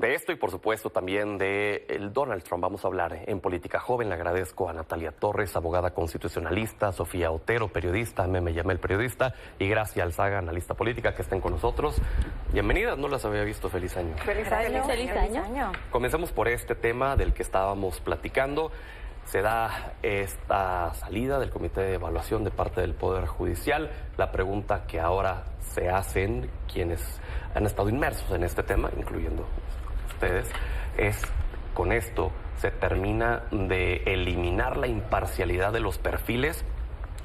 De esto y por supuesto también de el Donald Trump vamos a hablar en Política Joven. Le agradezco a Natalia Torres, abogada constitucionalista, Sofía Otero, periodista, me llamé el periodista, y Gracia Alzaga, analista política, que estén con nosotros. Bienvenidas, no las había visto. Feliz año. Feliz año. Feliz año. Comencemos por este tema del que estábamos platicando. Se da esta salida del Comité de Evaluación de parte del Poder Judicial. La pregunta que ahora se hacen quienes han estado inmersos en este tema, incluyendo ustedes, es: con esto se termina de eliminar la imparcialidad de los perfiles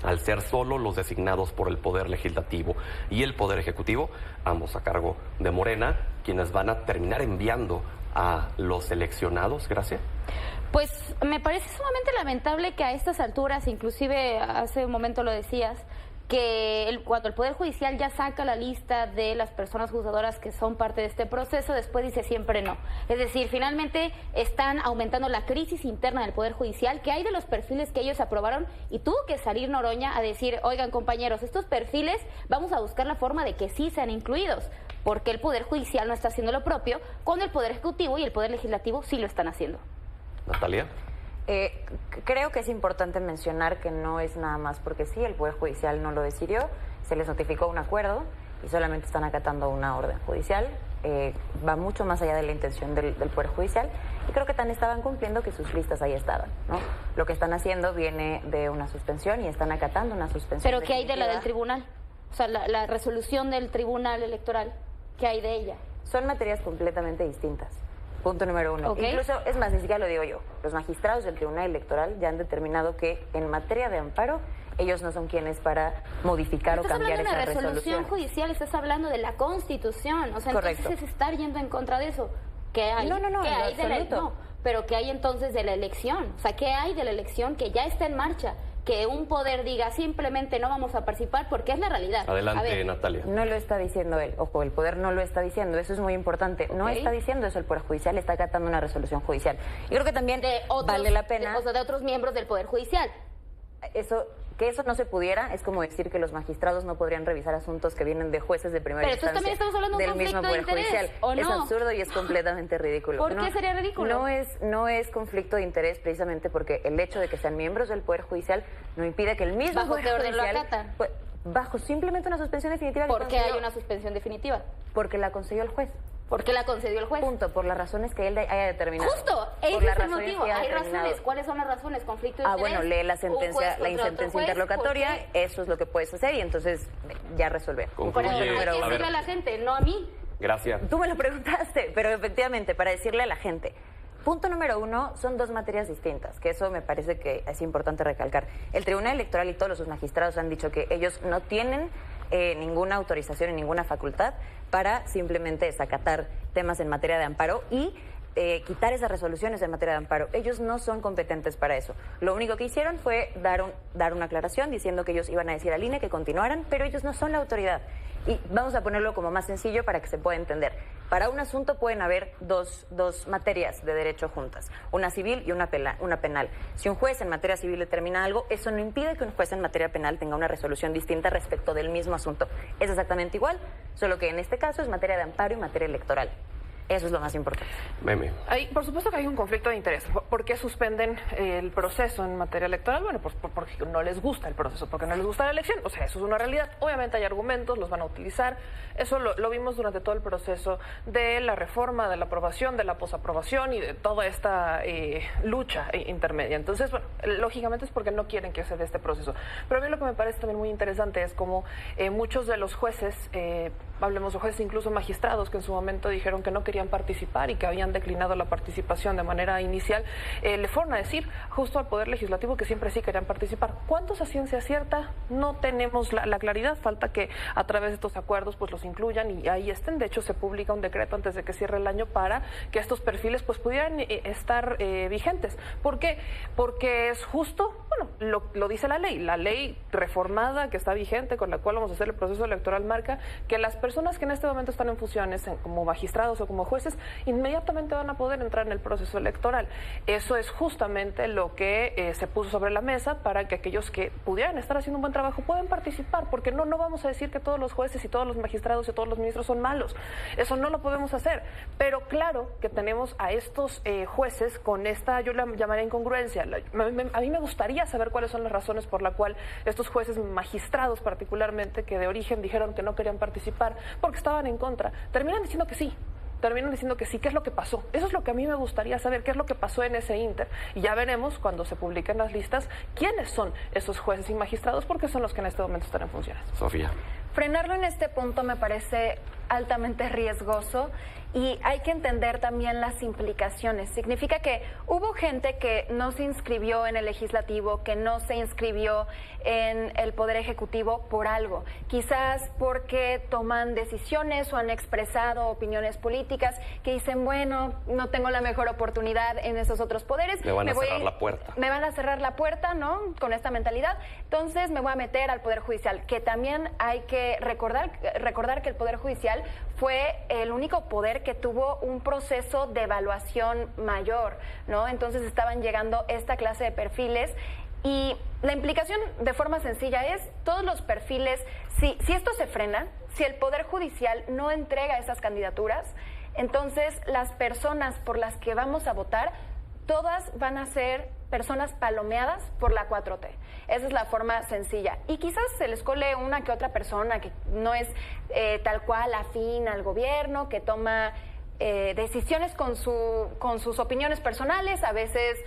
al ser solo los designados por el Poder Legislativo y el Poder Ejecutivo, ambos a cargo de Morena, quienes van a terminar enviando a los seleccionados. Gracias. Pues me parece sumamente lamentable que a estas alturas, inclusive hace un momento lo decías, que cuando el Poder Judicial ya saca la lista de las personas juzgadoras que son parte de este proceso, después dice siempre no. Es decir, finalmente están aumentando la crisis interna del Poder Judicial. ¿Qué hay de los perfiles que ellos aprobaron? Y tuvo que salir Noroña a decir: oigan, compañeros, estos perfiles vamos a buscar la forma de que sí sean incluidos, porque el Poder Judicial no está haciendo lo propio, cuando el Poder Ejecutivo y el Poder Legislativo sí lo están haciendo. Natalia. Creo que es importante mencionar que no es nada más porque sí, el Poder Judicial no lo decidió, se les notificó un acuerdo y solamente están acatando una orden judicial. Va mucho más allá de la intención del Poder Judicial, y creo que tan estaban cumpliendo que sus listas ahí estaban, ¿no? Lo que están haciendo viene de una suspensión y están acatando una suspensión. ¿Pero qué hay de la del tribunal? O sea, la resolución del Tribunal Electoral, ¿qué hay de ella? Son materias completamente distintas. Punto número uno. Okay. Incluso, es más, ni siquiera lo digo yo. Los magistrados del Tribunal Electoral ya han determinado que en materia de amparo, ellos no son quienes para modificar o cambiar esa resolución. Estás hablando de una resolución judicial, estás hablando de la Constitución. O sea, correcto. Entonces es estar yendo en contra de eso. ¿Qué hay? No, ¿Qué hay de la, absoluto. no, pero ¿qué hay entonces de la elección? O sea, ¿qué hay de la elección que ya está en marcha? Que un poder diga simplemente no vamos a participar, porque es la realidad. Adelante, Natalia. No lo está diciendo él. Ojo, el poder no lo está diciendo. Eso es muy importante. No está diciendo eso el Poder Judicial, está acatando una resolución judicial. Y creo que también vale la pena... de otros miembros del Poder Judicial. Que eso no se pudiera es como decir que los magistrados no podrían revisar asuntos que vienen de jueces de primera instancia. Pero también estamos hablando de un conflicto de interés, ¿o no? Es absurdo y es completamente ridículo. ¿Por qué sería ridículo? No es conflicto de interés precisamente porque el hecho de que sean miembros del Poder Judicial no impide que el mismo ¿Bajo Poder qué orden Judicial... lo acatan? Bajo simplemente una suspensión definitiva. ¿Por qué hay una suspensión definitiva? Porque la concedió el juez. ¿Por qué la concedió el juez? Punto, por las razones que él haya determinado. Justo, ese es el motivo. Hay razones. ¿Cuáles son las razones? Conflicto de interés. Bueno, lee la sentencia, sentencia interlocutoria, eso es lo que puedes hacer y entonces ya resolver. Concluye. Pero hay que decirle a la gente, no a mí. Gracias. Tú me lo preguntaste, pero efectivamente, para decirle a la gente. Punto número uno, son dos materias distintas, que eso me parece que es importante recalcar. El Tribunal Electoral y todos los magistrados han dicho que ellos no tienen ninguna autorización y ninguna facultad para simplemente desacatar temas en materia de amparo y quitar esas resoluciones en materia de amparo. Ellos no son competentes para eso. Lo único que hicieron fue dar una aclaración diciendo que ellos iban a decir al INE que continuaran, pero ellos no son la autoridad. Y vamos a ponerlo como más sencillo para que se pueda entender. Para un asunto pueden haber dos materias de derecho juntas, una civil y una penal. Si un juez en materia civil determina algo, eso no impide que un juez en materia penal tenga una resolución distinta respecto del mismo asunto. Es exactamente igual, solo que en este caso es materia de amparo y materia electoral. Eso es lo más importante. Meme. Por supuesto que hay un conflicto de interés. ¿Por qué suspenden el proceso en materia electoral? Bueno, pues porque no les gusta el proceso, porque no les gusta la elección. O sea, eso es una realidad. Obviamente hay argumentos, los van a utilizar. Eso lo vimos durante todo el proceso de la reforma, de la aprobación, de la posaprobación y de toda esta lucha intermedia. Entonces, bueno, lógicamente es porque no quieren que se dé este proceso. Pero a mí lo que me parece también muy interesante es como muchos de los jueces, hablemos de jueces, incluso magistrados, que en su momento dijeron que no querían participar y que habían declinado la participación de manera inicial, le fueron a decir justo al Poder Legislativo que siempre sí querían participar. ¿Cuántos a ciencia cierta? No tenemos la claridad, falta que a través de estos acuerdos pues los incluyan y ahí estén. De hecho, se publica un decreto antes de que cierre el año para que estos perfiles pues pudieran estar vigentes. ¿Por qué? Porque es justo. bueno, lo dice la ley reformada que está vigente, con la cual vamos a hacer el proceso electoral, marca que las personas que en este momento están en funciones como magistrados o como jueces, inmediatamente van a poder entrar en el proceso electoral. Eso es justamente lo que se puso sobre la mesa para que aquellos que pudieran estar haciendo un buen trabajo puedan participar, porque no vamos a decir que todos los jueces y todos los magistrados y todos los ministros son malos. Eso no lo podemos hacer. Pero claro que tenemos a estos jueces con esta, yo la llamaría incongruencia. A mí me gustaría saber cuáles son las razones por la cual estos jueces magistrados particularmente, que de origen dijeron que no querían participar porque estaban en contra, terminan diciendo que sí. ¿Qué es lo que pasó? Eso es lo que a mí me gustaría saber, qué es lo que pasó en ese inter. Y ya veremos cuando se publiquen las listas quiénes son esos jueces y magistrados, porque son los que en este momento están en funciones. Sofía. Frenarlo en este punto me parece altamente riesgoso y hay que entender también las implicaciones. Significa que hubo gente que no se inscribió en el legislativo, que no se inscribió en el Poder Ejecutivo por algo. Quizás porque toman decisiones o han expresado opiniones políticas que dicen, bueno, no tengo la mejor oportunidad en esos otros poderes. Me van a cerrar la puerta. Me van a cerrar la puerta, ¿no? Con esta mentalidad. Entonces me voy a meter al Poder Judicial, que también hay que recordar que el Poder Judicial fue el único poder que tuvo un proceso de evaluación mayor, ¿no? Entonces estaban llegando esta clase de perfiles y la implicación de forma sencilla es todos los perfiles, si esto se frena, si el Poder Judicial no entrega esas candidaturas, entonces las personas por las que vamos a votar, todas van a ser personas palomeadas por la 4T. Esa es la forma sencilla. Y quizás se les cole una que otra persona que no es tal cual afín al gobierno, que toma decisiones con sus opiniones personales, a veces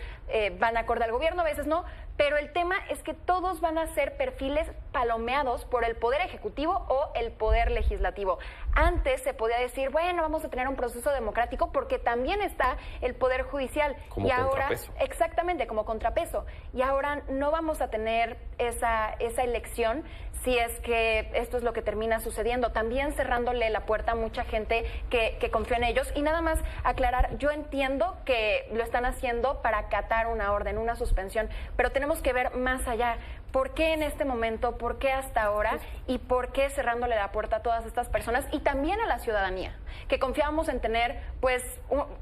van acorde al gobierno, a veces no, pero el tema es que todos van a ser perfiles palomeados por el Poder Ejecutivo o el Poder Legislativo. Antes se podía decir, bueno, vamos a tener un proceso democrático porque también está el Poder Judicial. Como y ahora, contrapeso. exactamente, como contrapeso. Y ahora no vamos a tener esa elección si es que esto es lo que termina sucediendo. También cerrándole la puerta a mucha gente que confía en ellos. Y nada más aclarar, yo entiendo que lo están haciendo para acatar una orden, una suspensión, pero tenemos que ver más allá. ¿Por qué en este momento? ¿Por qué hasta ahora? ¿Y por qué cerrándole la puerta a todas estas personas y también a la ciudadanía, que confiábamos en tener pues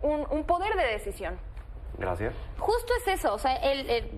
un poder de decisión? Gracias. Justo es eso, o sea,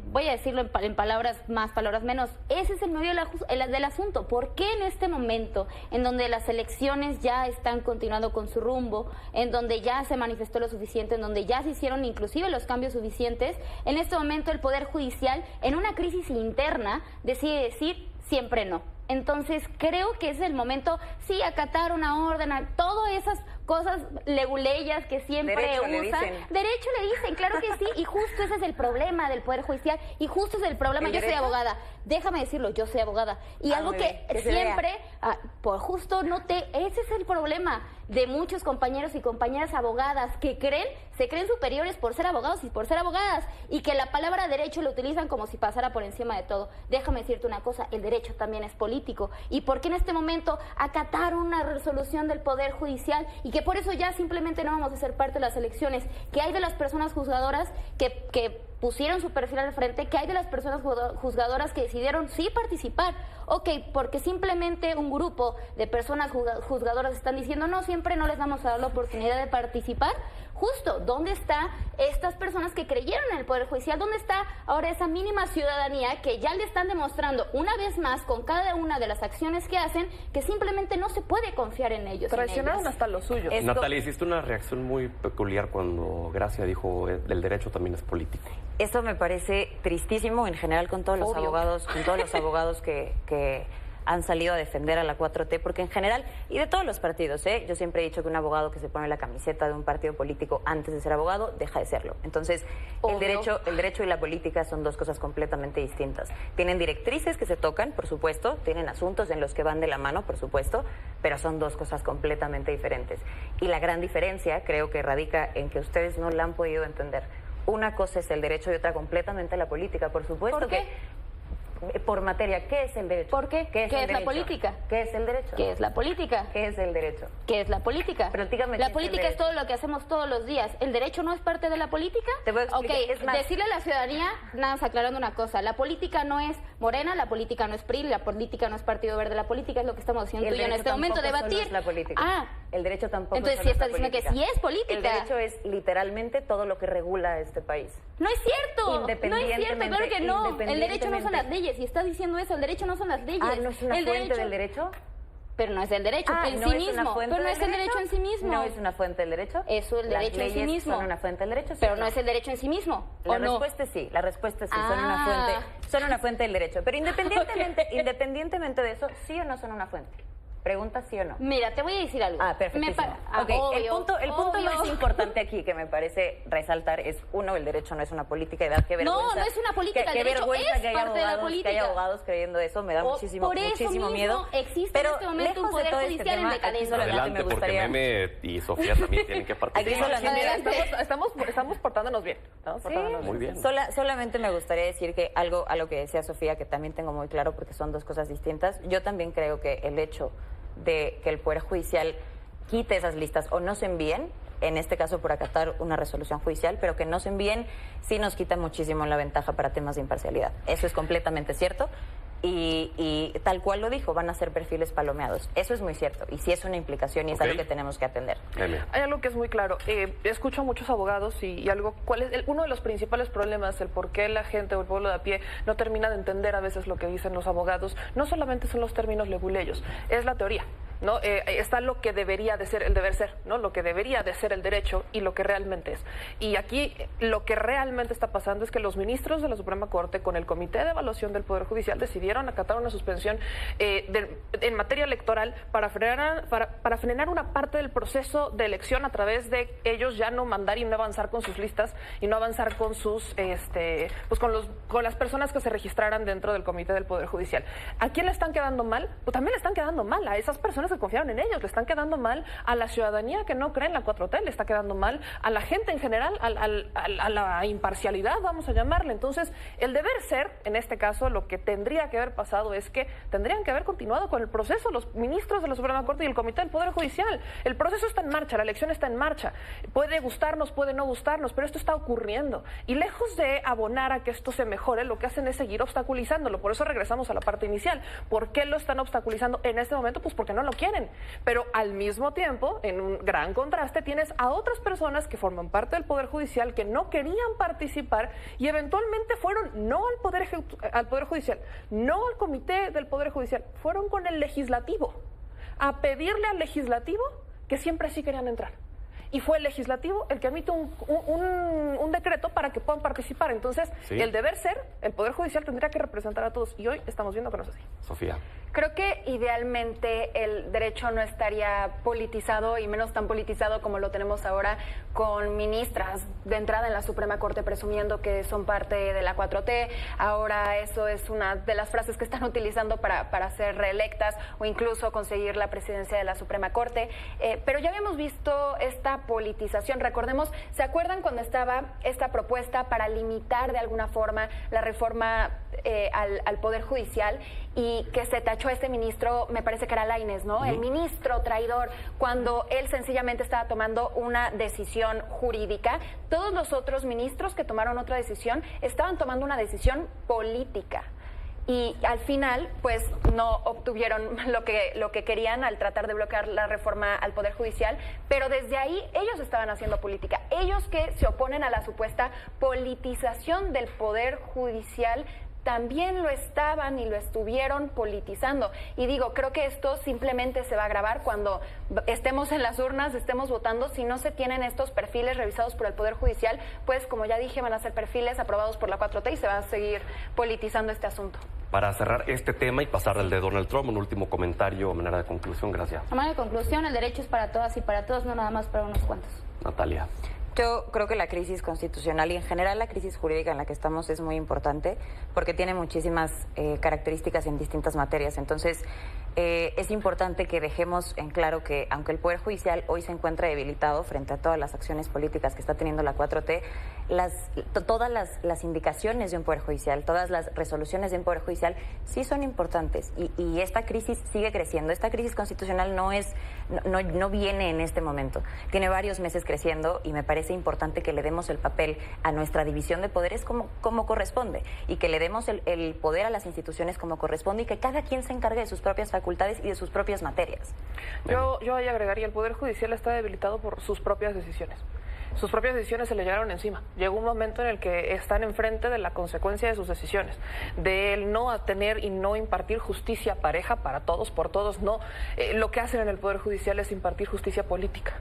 voy a decirlo en palabras más, palabras menos, ese es el medio del asunto. ¿Por qué en este momento, en donde las elecciones ya están continuando con su rumbo, en donde ya se manifestó lo suficiente, en donde ya se hicieron inclusive los cambios suficientes, en este momento el Poder Judicial, en una crisis interna, decide decir siempre no? Entonces, creo que ese es el momento, sí, acatar una orden, a todas esas cosas leguleyas que siempre Derecho usan. le dicen. Derecho le dicen, claro que sí, y justo ese es el problema del Poder Judicial, y justo es el problema. ¿El Yo soy derecho? abogada, déjame decirlo, yo soy abogada. Y algo muy bien, que se siempre, por justo ese es el problema de muchos compañeros y compañeras abogadas que se creen superiores por ser abogados y por ser abogadas, y que la palabra derecho lo utilizan como si pasara por encima de todo. Déjame decirte una cosa, el derecho también es político. ¿Y por qué en este momento acatar una resolución del Poder Judicial y que por eso ya simplemente no vamos a ser parte de las elecciones? ¿Qué hay de las personas juzgadoras que pusieron su perfil al frente? ¿Qué hay de las personas juzgadoras que decidieron sí participar? Ok, porque simplemente un grupo de personas juzgadoras están diciendo no, siempre no les vamos a dar la oportunidad de participar. Justo, ¿dónde están estas personas que creyeron en el Poder Judicial? ¿Dónde está ahora esa mínima ciudadanía que ya le están demostrando una vez más con cada una de las acciones que hacen que simplemente no se puede confiar en ellos? Traicionaron hasta los suyos. Natalia, hiciste una reacción muy peculiar cuando Gracia dijo el derecho también es político. Eso me parece tristísimo en general con todos los abogados que han salido a defender a la 4T, porque en general, y de todos los partidos, yo siempre he dicho que un abogado que se pone la camiseta de un partido político antes de ser abogado, deja de serlo. Entonces, el derecho y la política son dos cosas completamente distintas. Tienen directrices que se tocan, por supuesto, tienen asuntos en los que van de la mano, por supuesto, pero son dos cosas completamente diferentes. Y la gran diferencia creo que radica en que ustedes no la han podido entender. Una cosa es el derecho y otra completamente la política, por supuesto. ¿Por qué? que por materia, ¿qué es el derecho? ¿Por qué? ¿Qué es, ¿Qué el es la derecho? política? ¿Qué es el derecho? ¿Qué es la política? ¿Qué es el derecho? ¿Qué es la política? Platícame qué La es el política es derecho. todo lo que hacemos todos los días. ¿El derecho no es parte de la política? Te voy a explicar, Ok, es más- decirle a la ciudadanía, nada más aclarando una cosa, la política no es Morena, la política no es PRI, la política no es Partido Verde, la política es lo que estamos haciendo El tú y yo en derecho este momento, tampoco solo debatir. es la política. Ah, el derecho tampoco entonces solo sí es la estás diciendo que política. sí es política. El derecho es literalmente todo lo que regula a este país. No es cierto, no es cierto, Independientemente- claro que no. El derecho no son las independientemente- leyes, y estás diciendo eso, el derecho no son las leyes. Ah, ¿no es una el fuente del derecho? Pero no es el derecho Ah, en ¿no sí es una mismo. fuente Pero no del es el derecho en sí mismo. ¿No es una fuente del derecho? Eso, el Las derecho en sí leyes mismo. son una fuente del derecho, ¿sí Pero o no es el derecho en sí mismo. La ¿O no? respuesta es sí, son Ah. una fuente del derecho. Pero independientemente de eso, ¿sí o no son una fuente? Pregunta sí o no. Mira, te voy a decir algo. Ah, perfectísimo. Ok, obvio, el punto obvio. más importante aquí que me parece resaltar es, uno, el derecho no es una política y da qué vergüenza. No es una política, Qué el derecho vergüenza es que haya parte de la abogados, política. Que haya abogados creyendo eso, me da O muchísimo por eso muchísimo mismo miedo. existe Pero en este momento lejos un de poder todo este judicial en tema, aquí decadencia. solamente Adelante, me porque gustaría... Meme y Sofía también tienen que Aquí participar. solamente... Estamos portándonos bien. ¿no? Portándonos Muy bien. Solamente me gustaría decir que a lo que decía Sofía, que también tengo muy claro porque son dos cosas distintas. Yo también creo que el hecho de que el Poder Judicial quite esas listas o no se envíen, en este caso por acatar una resolución judicial, pero que no se envíen, sí nos quita muchísimo la ventaja para temas de imparcialidad. Eso es completamente cierto. Y tal cual lo dijo, van a ser perfiles palomeados. Eso es muy cierto y sí es una implicación y es Ok. algo que tenemos que atender. Meme. Hay algo que es muy claro. Escucho a muchos abogados y algo, ¿cuál es uno de los principales problemas? El por qué la gente o el pueblo de a pie no termina de entender a veces lo que dicen los abogados. No solamente son los términos leguleyos, es la teoría. ¿No? Está lo que debería de ser el deber ser, ¿no? Lo que debería de ser el derecho y lo que realmente es. Y aquí lo que realmente está pasando es que los ministros de la Suprema Corte, con el Comité de Evaluación del Poder Judicial, decidieron acatar una suspensión en materia electoral para frenar una parte del proceso de elección a través de ellos ya no mandar y no avanzar con sus listas y no avanzar con sus con las personas que se registraran dentro del Comité del Poder Judicial. ¿A quién le están quedando mal? Pues también le están quedando mal a esas personas que confiaron en ellos, le están quedando mal a la ciudadanía que no cree en la 4T, le está quedando mal a la gente en general, a la imparcialidad, vamos a llamarle. Entonces, el deber ser, en este caso, lo que tendría que haber pasado es que tendrían que haber continuado con el proceso los ministros de la Suprema Corte y el Comité del Poder Judicial. El proceso está en marcha, la elección está en marcha. Puede gustarnos, puede no gustarnos, pero esto está ocurriendo. Y lejos de abonar a que esto se mejore, lo que hacen es seguir obstaculizándolo. Por eso regresamos a la parte inicial. ¿Por qué lo están obstaculizando en este momento? Pues porque no lo quieren. Pero al mismo tiempo, en un gran contraste, tienes a otras personas que forman parte del Poder Judicial que no querían participar y eventualmente fueron no al Poder Judicial, no al Comité del Poder Judicial, fueron con el Legislativo a pedirle al Legislativo que siempre sí querían entrar. Y fue el Legislativo el que emite un decreto para que puedan participar. Entonces, Sí. el deber ser, el Poder Judicial tendría que representar a todos. Y hoy estamos viendo que no es así. Sofía. Creo que idealmente el derecho no estaría politizado y menos tan politizado como lo tenemos ahora con ministras de entrada en la Suprema Corte presumiendo que son parte de la 4T. Ahora eso es una de las frases que están utilizando para ser reelectas o incluso conseguir la presidencia de la Suprema Corte. Pero ya habíamos visto esta politización. Recordemos, ¿se acuerdan cuando estaba esta propuesta para limitar de alguna forma la reforma al Poder Judicial y que se tachó a este ministro, me parece que era Lainez, ¿no? El ministro traidor, cuando él sencillamente estaba tomando una decisión jurídica. Todos los otros ministros que tomaron otra decisión estaban tomando una decisión política. Y al final, pues, no obtuvieron lo que querían al tratar de bloquear la reforma al Poder Judicial, pero desde ahí ellos estaban haciendo política. Ellos que se oponen a la supuesta politización del Poder Judicial también lo estaban y lo estuvieron politizando. Y digo, creo que esto simplemente se va a agravar cuando estemos en las urnas, estemos votando. Si no se tienen estos perfiles revisados por el Poder Judicial, pues como ya dije, van a ser perfiles aprobados por la 4T y se va a seguir politizando este asunto. Para cerrar este tema y pasar del de Donald Trump, un último comentario a manera de conclusión. Gracias. A manera de conclusión, el derecho es para todas y para todos, no nada más para unos cuantos. Natalia. Yo creo que la crisis constitucional y en general la crisis jurídica en la que estamos es muy importante porque tiene muchísimas características en distintas materias. Entonces, es importante que dejemos en claro que, aunque el Poder Judicial hoy se encuentra debilitado frente a todas las acciones políticas que está teniendo la 4T, todas las indicaciones de un Poder Judicial, todas las resoluciones de un Poder Judicial sí son importantes y esta crisis sigue creciendo. Esta crisis constitucional no viene en este momento. Tiene varios meses creciendo y me parece importante que le demos el papel a nuestra división de poderes como corresponde y que le demos el poder a las instituciones como corresponde y que cada quien se encargue de sus propias facultades y de sus propias materias. Yo ahí agregaría, el Poder Judicial está debilitado por sus propias decisiones. Sus propias decisiones se le llegaron encima. Llegó un momento en el que están enfrente de la consecuencia de sus decisiones, del no tener y no impartir justicia pareja para todos, por todos, no. Lo que hacen en el Poder Judicial es impartir justicia política.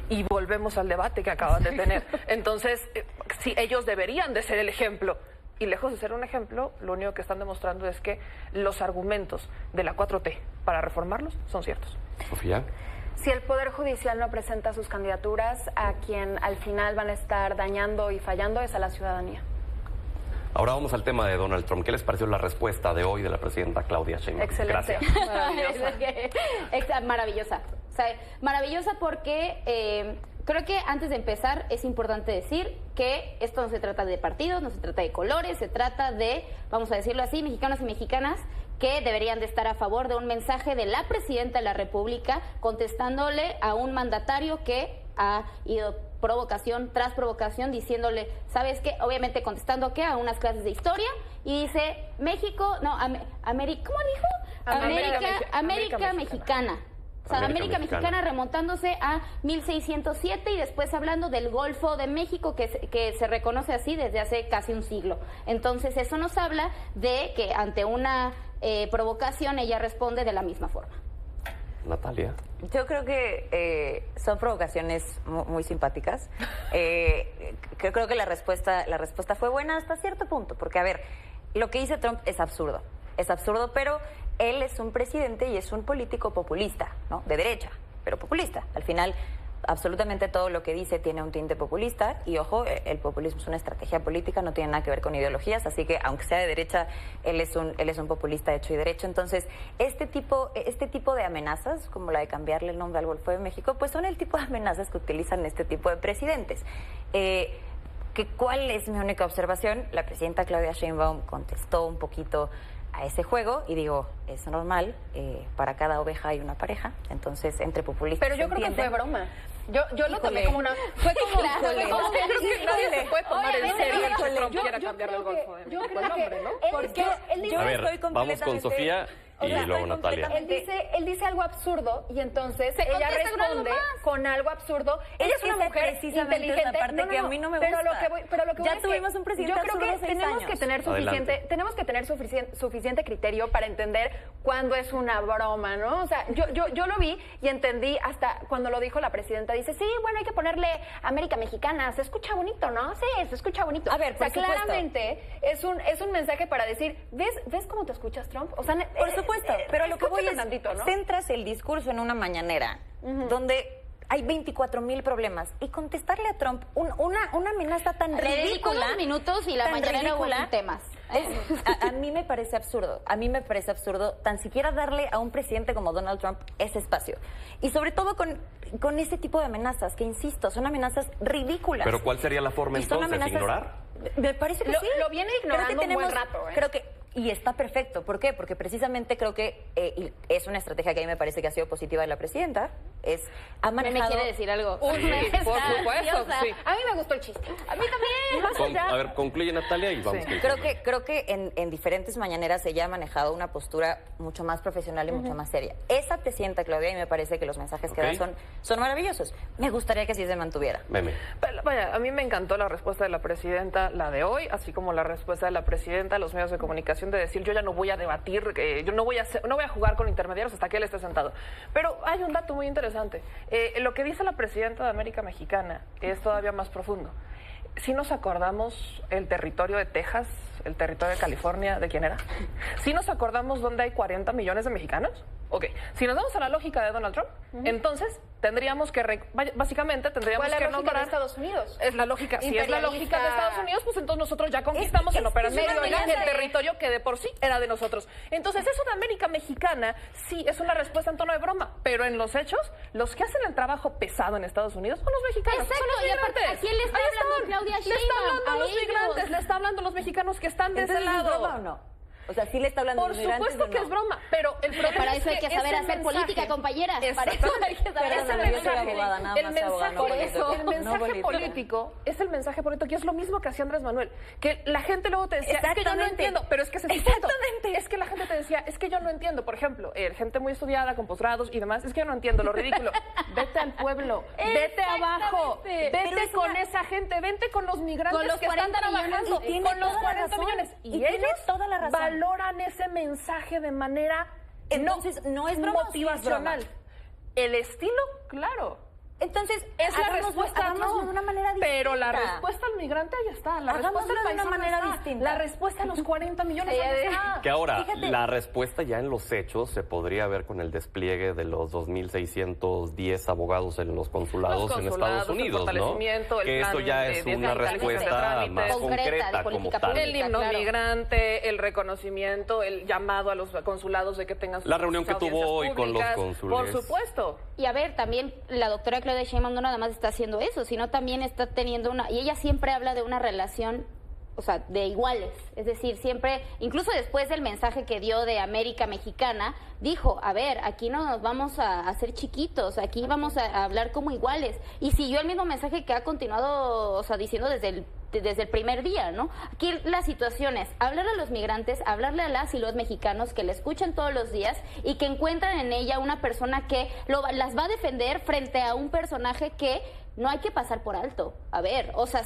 Y volvemos al debate que acaban de tener. Entonces, sí, ellos deberían de ser el ejemplo. Y lejos de ser un ejemplo, lo único que están demostrando es que los argumentos de la 4T para reformarlos son ciertos. Sofía. Si el Poder Judicial no presenta sus candidaturas, a quien al final van a estar dañando y fallando es a la ciudadanía. Ahora vamos al tema de Donald Trump. ¿Qué les pareció la respuesta de hoy de la presidenta Claudia Sheinbaum? Excelente. Maravillosa. Maravillosa. O sea, maravillosa porque creo que antes de empezar es importante decir que esto no se trata de partidos, no se trata de colores, se trata de, vamos a decirlo así, mexicanos y mexicanas que deberían de estar a favor de un mensaje de la presidenta de la República contestándole a un mandatario que ha ido provocación tras provocación diciéndole, ¿sabes qué? Obviamente contestando ¿qué? A unas clases de historia y dice, México, no, América, ¿cómo dijo? América Mexicana. O sea, América Mexicana remontándose a 1607 y después hablando del Golfo de México que se reconoce así desde hace casi un siglo. Entonces eso nos habla de que ante una provocación ella responde de la misma forma. Natalia. Yo creo que son provocaciones muy simpáticas. Creo que la respuesta fue buena hasta cierto punto, porque a ver, lo que dice Trump es absurdo, pero él es un presidente y es un político populista, ¿no? De derecha, pero populista. Al final, absolutamente todo lo que dice tiene un tinte populista y, ojo, el populismo es una estrategia política, no tiene nada que ver con ideologías, así que, aunque sea de derecha, él es un populista hecho y derecho. Entonces, este tipo de amenazas, como la de cambiarle el nombre al Golfo de México, pues son el tipo de amenazas que utilizan este tipo de presidentes. ¿Cuál es mi única observación? La presidenta Claudia Sheinbaum contestó un poquito a ese juego y digo, es normal, para cada oveja hay una pareja, entonces entre populistas. Pero yo creo que fue broma. Yo lo tomé como una... Fue como Claro, creo que nadie se puede tomar en serio el que Trump quiera cambiarle el Golfo de México. Yo creo que... Porque él dice... A ver, vamos con Sofía y luego Natalia. Él dice algo absurdo y entonces ella responde con algo absurdo. Ella es una mujer inteligente. La parte que a mí no me gusta. Pero lo que ya tuvimos un presidente yo creo que tenemos que tener suficiente criterio para entender cuándo es una broma, ¿no? O sea, yo lo vi y entendí hasta cuando lo dijo la presidenta. Dice, sí, bueno, hay que ponerle América Mexicana. Se escucha bonito, ¿no? Sí, se escucha bonito. A ver, por supuesto. Claramente es un mensaje para decir, ¿ves cómo te escuchas, Trump? O sea, por supuesto, pero lo que voy es, tantito, ¿no? Centras el discurso en una mañanera donde hay 24,000 problemas y contestarle a Trump una amenaza tan Le dedicó ridícula, unos minutos y la mañanera hubo temas. A mí me parece absurdo. A mí me parece absurdo tan siquiera darle a un presidente como Donald Trump ese espacio. Y sobre todo con ese tipo de amenazas, que insisto, son amenazas ridículas. ¿Pero cuál sería la forma entonces? ¿Ignorar? Me parece que sí. Lo viene ignorando un buen rato, ¿eh? Creo que... Y está perfecto. ¿Por qué? Porque precisamente creo que es una estrategia que a mí me parece que ha sido positiva de la presidenta. Ha manejado... ¿Me quiere decir algo? Por supuesto, sí. A mí me gustó el chiste. A mí también. A ver, concluye Natalia y vamos. Sí. Creo que en diferentes mañaneras ella ha manejado una postura mucho más profesional y mucho más seria. Esa presidenta Claudia, y me parece que los mensajes que da son maravillosos. Me gustaría que así se mantuviera. Meme. Vaya, a mí me encantó la respuesta de la presidenta, la de hoy, así como la respuesta de la presidenta a los medios de comunicación de decir, yo ya no voy a debatir, yo no voy a jugar con intermediarios hasta que él esté sentado. Pero hay un dato muy interesante. Lo que dice la presidenta de América Mexicana es todavía más profundo. Si nos acordamos el territorio de Texas, el territorio de California, ¿de quién era? Si nos acordamos dónde hay 40 millones de mexicanos, Ok, si nos vamos a la lógica de Donald Trump, entonces tendríamos que, básicamente tendríamos ¿Cuál es que la lógica de nombrar... Estados Unidos? Es la lógica, si es la lógica de Estados Unidos, pues entonces nosotros ya conquistamos en Operación Gloria el territorio que de por sí era de nosotros. Entonces eso de América Mexicana sí es una respuesta en tono de broma, pero en los hechos, los que hacen el trabajo pesado en Estados Unidos son los mexicanos, Exacto, son los y aparte, migrantes. ¿a quién le está Ahí hablando están. Claudia Le está Sheinbaum? hablando a A los ellos. migrantes, le está hablando a los mexicanos que están de ese Entonces, ¿es lado. broma o no? O sea, sí le está hablando a Por los migrantes, supuesto ¿o que no? es broma, pero el problema Para es eso hay que saber ese hacer mensaje- política, compañeras. Para eso Exactamente. hay que saber Perdóname, hacer yo soy mensaje. abogada, nada El más soy abogada, mensaje, no política. el mensaje No política. político es el mensaje político y es lo mismo que hacía Andrés Manuel. Que la gente luego te decía, es que yo no Exactamente. entiendo, pero es que Exactamente. es que la gente te decía, es que yo no entiendo. Por ejemplo, gente muy estudiada, con posgrados y demás, es que yo no entiendo lo ridículo. Vete al pueblo, vete abajo, Exactamente. Pero vete es con una- esa gente, vente con los migrantes Con los que están 40 millones, trabajando, y tiene con los toda la 40 razón, millones. y Y tiene ellos toda la razón. valoran ese mensaje de manera Entonces, ¿no es broma o sí es motivacional. broma? El estilo, claro. Entonces, Es la hagámoslo- respuesta, hagámoslo no. de una manera distinta. Pero la respuesta al migrante ahí está. La Hagámoslo respuesta al de una paisano manera está. distinta. La respuesta a los 40 millones ahí está. Que ahora, Fíjate. la respuesta ya en los hechos se podría ver con el despliegue de los 2.610 abogados en los consulados, en Estados el Unidos, ¿no? fortalecimiento, el Que eso plan ya de es 10 una capitales de respuesta trámites. más Concreta, de concreta como política tal. pública. El himno Claro. migrante, el reconocimiento, el llamado a los consulados de que tengan sus La reunión que tuvo audiencias hoy con los públicas. cónsules. Por supuesto. Y a ver, también la doctora Claudia Sheinbaum no nada más está haciendo eso, sino también está teniendo una... Y ella siempre habla de una relación, o sea, de iguales. Es decir, siempre, incluso después del mensaje que dio de América Mexicana, dijo, a ver, aquí no nos vamos a hacer chiquitos, aquí vamos a hablar como iguales. Y siguió el mismo mensaje que ha continuado, o sea, diciendo desde el primer día, ¿no? Aquí la situación es hablar a los migrantes, hablarle a las y los mexicanos que le escuchan todos los días y que encuentran en ella una persona que las va a defender frente a un personaje que no hay que pasar por alto. A ver, o sea,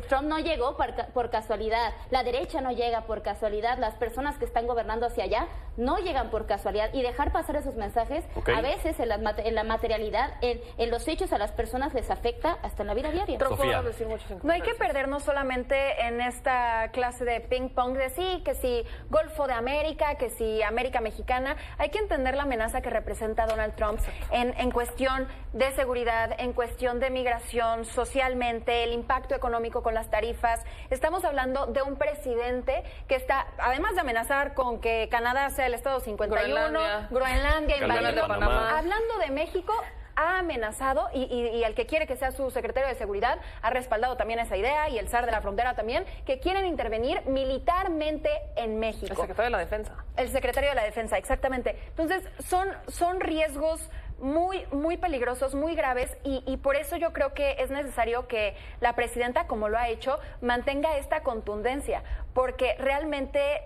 Trump no llegó por casualidad, la derecha no llega por casualidad, las personas que están gobernando hacia allá no llegan por casualidad, y dejar pasar esos mensajes, Okay. a veces en la materialidad, en los hechos a las personas les afecta hasta en la vida diaria. Trump Sofía. podrá decir muchas No hay que incoherencias. perdernos solamente en esta clase de ping pong de sí, que si Golfo de América, que si América Mexicana. Hay que entender la amenaza que representa Donald Trump en cuestión de seguridad, en cuestión de migración, socialmente, el impacto económico con las tarifas. Estamos hablando de un presidente que está, además de amenazar con que Canadá sea el Estado 51, Groenlandia, Canal de invadiendo Panamá. Hablando de México, ha amenazado y el que quiere que sea su secretario de Seguridad ha respaldado también esa idea, y el zar de la frontera también, que quieren intervenir militarmente en México. El secretario de la Defensa. El secretario de la Defensa, exactamente. Entonces, son riesgos muy peligrosos, muy graves, y por eso yo creo que es necesario que la presidenta, como lo ha hecho, mantenga esta contundencia, porque realmente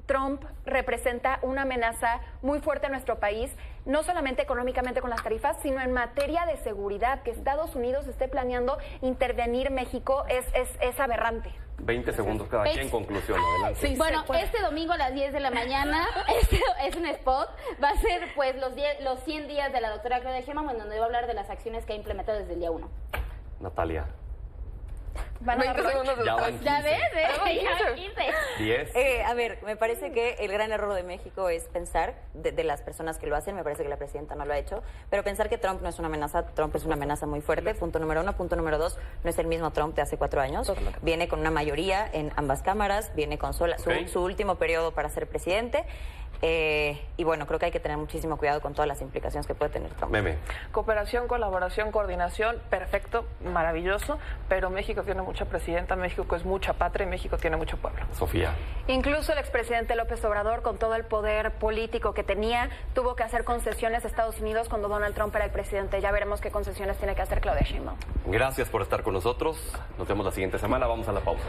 Trump representa una amenaza muy fuerte a nuestro país, no solamente económicamente con las tarifas, sino en materia de seguridad. Que Estados Unidos esté planeando intervenir México es aberrante. 20 segundos cada quien, conclusión, adelante. Sí, Bueno, se puede. este domingo a las 10 de la mañana, este es un spot, va a ser pues los 100 días de la doctora Claudia Sheinbaum, en donde va a hablar de las acciones que ha implementado desde el día 1. Natalia, Van a 20 dar- segundos ya después. van ¿Ya ves? Ya 15. 15. 10. A ver, me parece que el gran error de México es pensar, de las personas que lo hacen, me parece que la presidenta no lo ha hecho, pero pensar que Trump no es una amenaza. Trump es una amenaza muy fuerte, punto número 1. Punto número 2, no es el mismo Trump de hace 4 años. Viene con una mayoría en ambas cámaras, viene con su último periodo para ser presidente. Y bueno, creo que hay que tener muchísimo cuidado con todas las implicaciones que puede tener Trump. Meme. Cooperación, colaboración, coordinación, perfecto, maravilloso, pero México tiene mucha presidenta, México es mucha patria y México tiene mucho pueblo. Sofía. Incluso el expresidente López Obrador, con todo el poder político que tenía, tuvo que hacer concesiones a Estados Unidos cuando Donald Trump era el presidente. Ya veremos qué concesiones tiene que hacer Claudia Sheinbaum. Gracias por estar con nosotros. Nos vemos la siguiente semana. Vamos a la pausa.